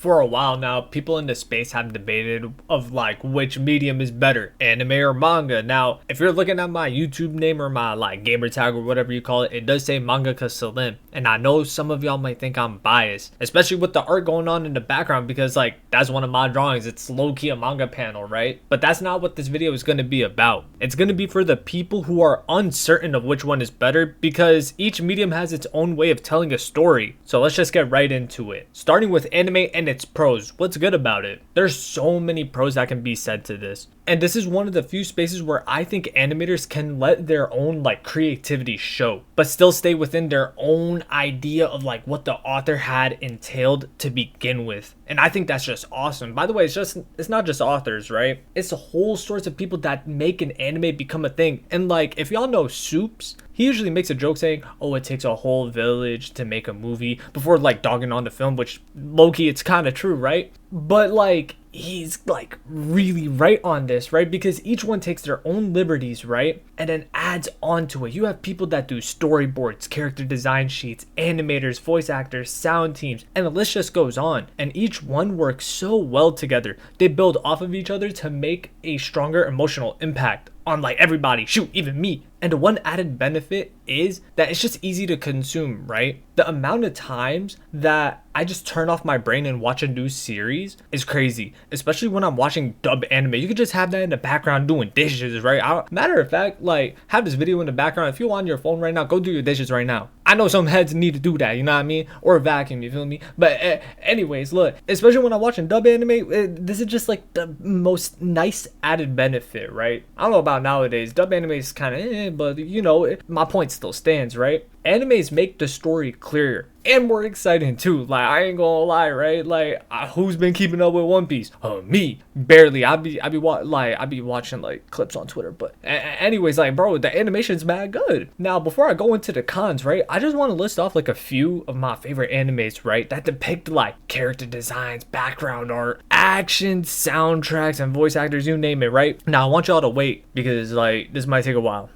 For a while now, people in the space have debated of like which medium is better, anime or manga. Now, if you're looking at my YouTube name or my like gamer tag or whatever you call it, it does say MangakaSelim. And I know some of y'all might think I'm biased, especially with the art going on in the background, because like that's one of my drawings. It's low-key a manga panel, right? But that's not what this video is going to be about. It's going to be for the people who are uncertain of which one is better, because each medium has its own way of telling a story. So let's just get right into it. Starting with anime and its pros. What's good about it? There's so many pros that can be said to this. And this is one of the few spaces where I think animators can let their own like creativity show, but still stay within their own idea of like what the author had entailed to begin with. And I think that's just awesome. By the way, it's not just authors, right? It's a whole sorts of people that make an anime become a thing. And like, if y'all know Soups, he usually makes a joke saying, oh, it takes a whole village to make a movie, before like dogging on the film, which low-key, it's kind of true, right? But like, he's like really right on this, right? Because each one takes their own liberties, right? And then adds on to it. You have people that do storyboards, character design sheets, animators, voice actors, sound teams, and the list just goes on. And each one works so well together. They build off of each other to make a stronger emotional impact on like everybody, shoot, even me. And the one added benefit is that it's just easy to consume, right? The amount of times that I just turn off my brain and watch a new series is crazy, especially when I'm watching dub anime. You could just have that in the background doing dishes, right? Matter of fact, like, have this video in the background. If you're on your phone right now, go do your dishes right now. I know some heads need to do that, you know what I mean? Or vacuum, you feel me? But anyways, look, especially when I'm watching dub anime, this is just like the most nice added benefit, right? I don't know about nowadays. Dub anime is kind of but you know, my point still stands, right? Animes make the story clearer and more exciting too. Like, I ain't gonna lie, right? Like, who's been keeping up with One Piece? Me, barely. I be watching like clips on Twitter. But anyways, like, bro, the animation's mad good. Now, before I go into the cons, right, I just want to list off like a few of my favorite animes, right, that depict like character designs, background art, action, soundtracks, and voice actors, you name it, right? Now, I want y'all to wait because like this might take a while.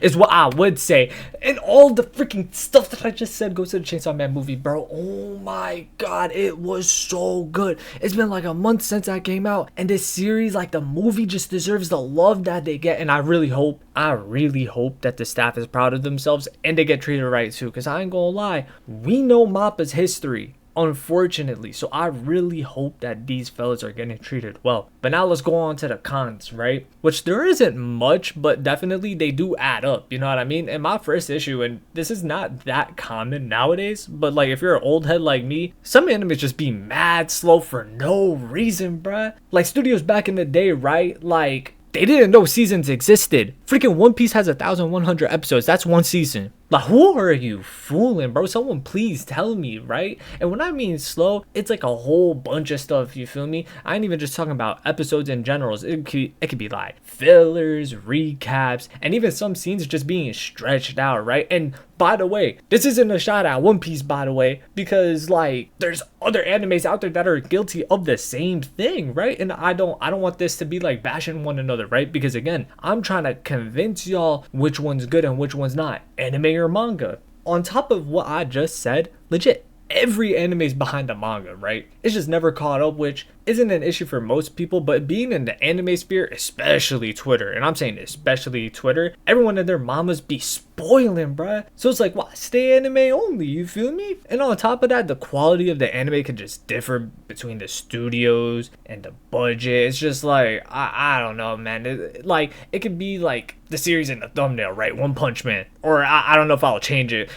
Is what I would say. And all the freaking stuff that I just said goes to the Chainsaw Man movie, bro. Oh my god, it was so good. It's been like a month since that came out, and this series, like the movie, just deserves the love that they get. And I really hope that the staff is proud of themselves and they get treated right too, because I ain't gonna lie, we know Mappa's history, unfortunately. So I really hope that these fellas are getting treated well. But now let's go on to the cons, right? Which there isn't much, but definitely they do add up, you know what I mean? And my first issue, and this is not that common nowadays, but like if you're an old head like me, some animes just be mad slow for no reason, bruh. Like studios back in the day, right? Like, they didn't know seasons existed. Freaking One Piece has 1,100 episodes. That's one season. Like, who are you fooling, bro? Someone please tell me, right? And when I mean slow, it's like a whole bunch of stuff, you feel me? I ain't even just talking about episodes in general. It could be like fillers, recaps, and even some scenes just being stretched out, right? And by the way, this isn't a shot at One Piece, by the way, because like there's other animes out there that are guilty of the same thing, right? And I don't want this to be like bashing one another, right? Because again, I'm trying to convince y'all which one's good and which one's not, anime or manga. On top of what I just said, legit, every anime is behind a manga, right? It's just never caught up, which isn't an issue for most people, but being in the anime sphere, especially Twitter, and I'm saying especially Twitter, everyone and their mamas be spoiling, bruh. So it's like, why stay anime only, you feel me? And on top of that, the quality of the anime can just differ between the studios and the budget. It's just like, I don't know, man. It could be like the series in the thumbnail, right? One Punch Man. Or I don't know if I'll change it.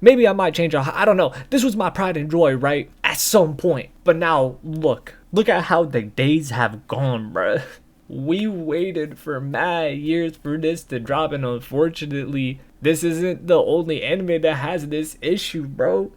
Maybe I might change it. I don't know. This was my pride and joy, right? At some point. But now, look at how the days have gone, bruh. We waited for mad years for this to drop, and unfortunately, this isn't the only anime that has this issue, bro.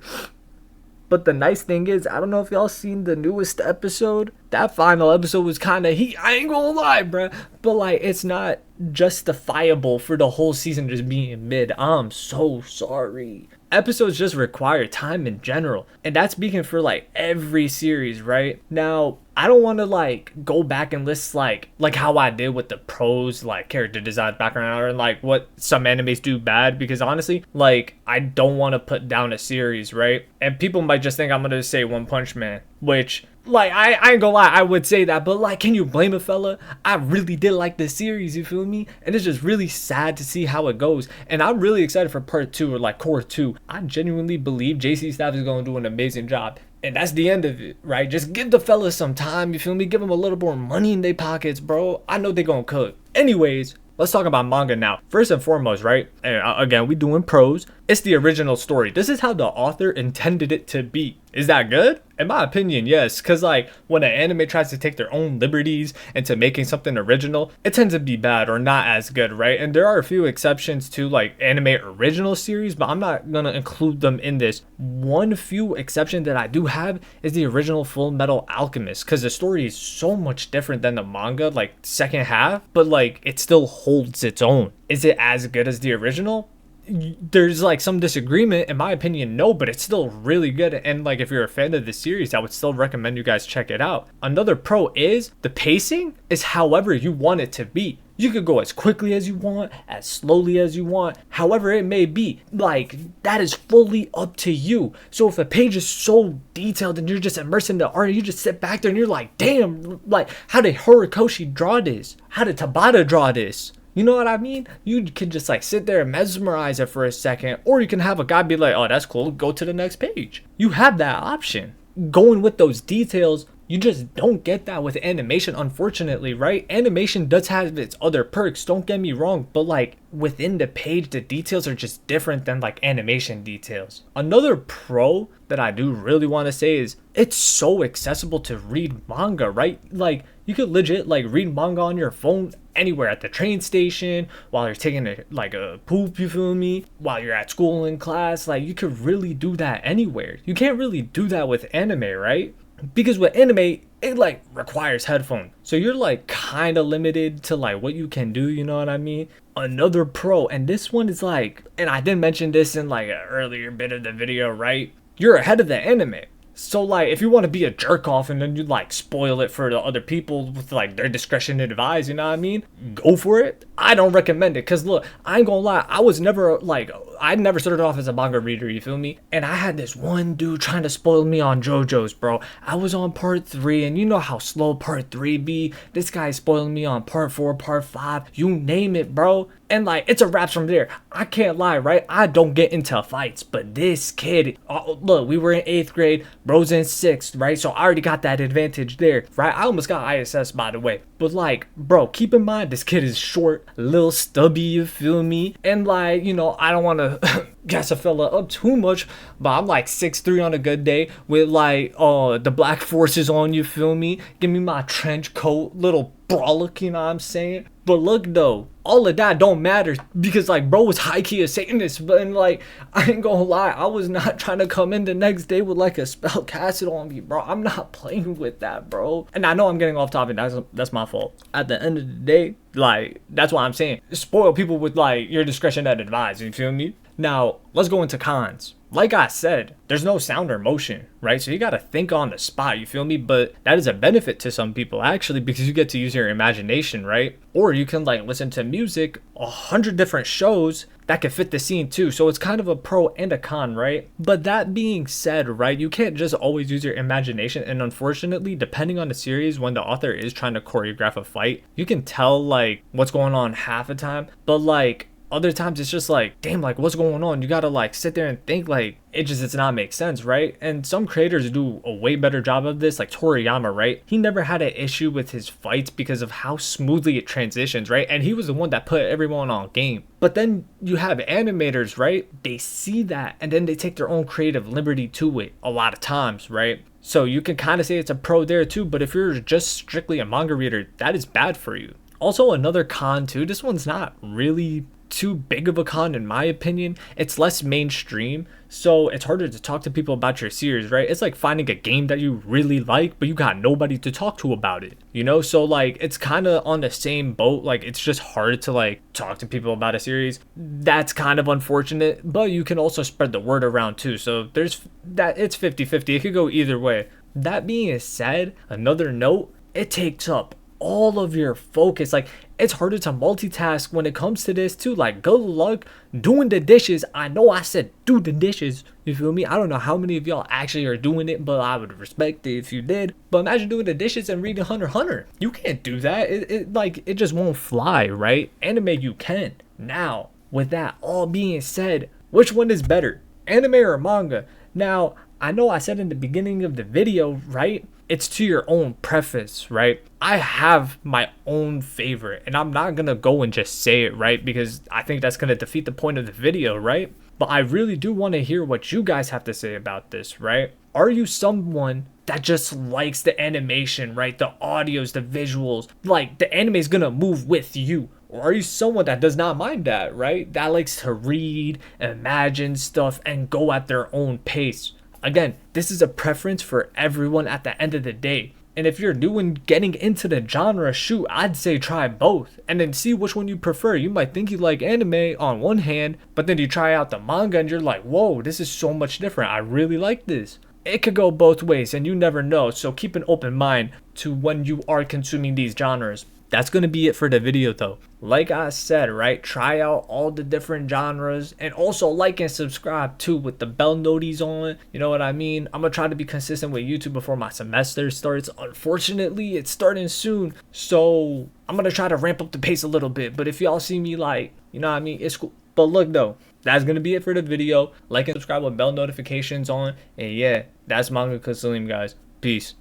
But the nice thing is, I don't know if y'all seen the newest episode. That final episode was kind of heat. I ain't gonna lie, bruh. But like, it's not justifiable for the whole season just being mid. I'm so sorry. Episodes just require time in general. And that's speaking for like every series, right? Now, I don't want to like go back and list like how I did with the pros, like character design, background, and like what some animes do bad, because honestly, like I don't want to put down a series, right? And people might just think I'm gonna say One Punch Man, which like I ain't gonna lie, I would say that, but like, can you blame a fella? I really did like this series, you feel me? And it's just really sad to see how it goes. And I'm really excited for part 2, or like core 2. I genuinely believe JC Staff is gonna do an amazing job. And that's the end of it, right? Just give the fellas some time, you feel me? Give them a little more money in their pockets, bro. I know they gonna cook. Anyways, let's talk about manga now. First and foremost, right? And again, we doing pros. It's the original story. This is how the author intended it to be. Is that good? In my opinion, yes. Because like when an anime tries to take their own liberties into making something original, it tends to be bad or not as good, right? And there are a few exceptions to like anime original series, but I'm not gonna include them in this. One few exception that I do have is the original Full Metal Alchemist, because the story is so much different than the manga, like second half, but like it still holds its own. Is it as good as the original? There's like some disagreement. In my opinion, no, but it's still really good. And like if you're a fan of the series, I would still recommend you guys check it out. Another pro is the pacing is however you want it to be. You could go as quickly as you want, as slowly as you want, however it may be. Like, that is fully up to you. So if a page is so detailed and you're just immersed in the art, you just sit back there and you're like, damn, like, how did Horikoshi draw this? How did Tabata draw this? You know what I mean? You can just like sit there and mesmerize it for a second, or you can have a guy be like, oh, that's cool, go to the next page. You have that option. Going with those details, you just don't get that with animation, unfortunately, right? Animation does have its other perks, don't get me wrong, but like within the page, the details are just different than like animation details. Another pro that I do really want to say is it's so accessible to read manga, right? Like you could legit like read manga on your phone anywhere, at the train station, while you're taking a poop, you feel me? While you're at school in class, like you could really do that anywhere. You can't really do that with anime, right? Because with anime, it like requires headphones. So you're like kind of limited to like what you can do, you know what I mean? Another pro, and this one is like, and I did mention this in like an earlier bit of the video, right? You're ahead of the anime. So like if you want to be a jerk off and then you like spoil it for the other people with like their discretion and advise, you know what I mean? Go for it. I don't recommend it, because look, I ain't gonna lie, I never started off as a manga reader, you feel me? And I had this one dude trying to spoil me on JoJo's, bro. I was on part 3, and you know how slow part 3 be. This guy spoiling me on part 4, part 5, you name it, bro. And like it's a wrap from there. I can't lie, right? I don't get into fights, but this kid, look, we were in 8th grade, bro's in 6th, right? So I already got that advantage there, right? I almost got ISS, by the way. But like, bro, keep in mind this kid is short, little stubby, you feel me? And like, you know, I don't want to gas a fella up too much, but I'm like 6'3" on a good day with like the black forces on, you feel me? Give me my trench coat, little brolic, you know what I'm saying? But look though, all of that don't matter, because like bro was high key a Satanist, but like I ain't gonna lie, I was not trying to come in the next day with like a spell casted on me, bro. I'm not playing with that, bro. And I know I'm getting off topic, that's my fault. At the end of the day, like that's why I'm saying spoil people with like your discretion at advise, you feel me? Now let's go into cons. Like I said, there's no sound or motion, right? So you gotta think on the spot, you feel me? But that is a benefit to some people actually, because you get to use your imagination, right? Or you can like listen to music, 100 different shows that could fit the scene too. So it's kind of a pro and a con, right? But that being said, right, you can't just always use your imagination. And unfortunately, depending on the series, when the author is trying to choreograph a fight, you can tell like what's going on half the time. But like other times it's just like, damn, like what's going on? You gotta like sit there and think, like it just does not make sense, right? And some creators do a way better job of this, like Toriyama, right? He never had an issue with his fights because of how smoothly it transitions, right? And he was the one that put everyone on game. But then you have animators, right? They see that and then they take their own creative liberty to it a lot of times, right? So you can kind of say it's a pro there too, but if you're just strictly a manga reader, that is bad for you. Also, another con too, this one's not really too big of a con in my opinion. It's less mainstream, so it's harder to talk to people about your series, right? It's like finding a game that you really like, but you got nobody to talk to about it, you know? So like it's kind of on the same boat. Like it's just hard to like talk to people about a series. That's kind of unfortunate, but you can also spread the word around too. So there's that, it's 50-50. It could go either way. That being said, another note, it takes up all of your focus. Like, it's harder to multitask when it comes to this too. Like, good luck doing the dishes. I know I said do the dishes, you feel me? I don't know how many of y'all actually are doing it, but I would respect it if you did. But imagine doing the dishes and reading Hunter x Hunter. You can't do that. It just won't fly, right? Anime you can. Now, with that all being said, which one is better, anime or manga? Now, I know I said in the beginning of the video, right? It's to your own preference, right? I have my own favorite, and I'm not gonna go and just say it, right? Because I think that's gonna defeat the point of the video, right? But I really do want to hear what you guys have to say about this, right? Are you someone that just likes the animation, right? The audios, the visuals, like the anime is gonna move with you? Or are you someone that does not mind that, right? That likes to read, imagine stuff, and go at their own pace. Again, this is a preference for everyone at the end of the day. And if you're new and getting into the genre, shoot, I'd say try both and then see which one you prefer. You might think you like anime on one hand, but then you try out the manga and you're like, whoa, this is so much different. I really like this. It could go both ways and you never know. So keep an open mind to when you are consuming these genres. That's going to be it for the video though. Like I said, right, try out all the different genres and also like and subscribe too with the bell noties on. You know what I mean? I'm going to try to be consistent with YouTube before my semester starts. Unfortunately, it's starting soon. So I'm going to try to ramp up the pace a little bit. But if y'all see me like, you know what I mean? It's cool. But look though, that's going to be it for the video. Like and subscribe with bell notifications on. And yeah, that's MangakaSelim, guys. Peace.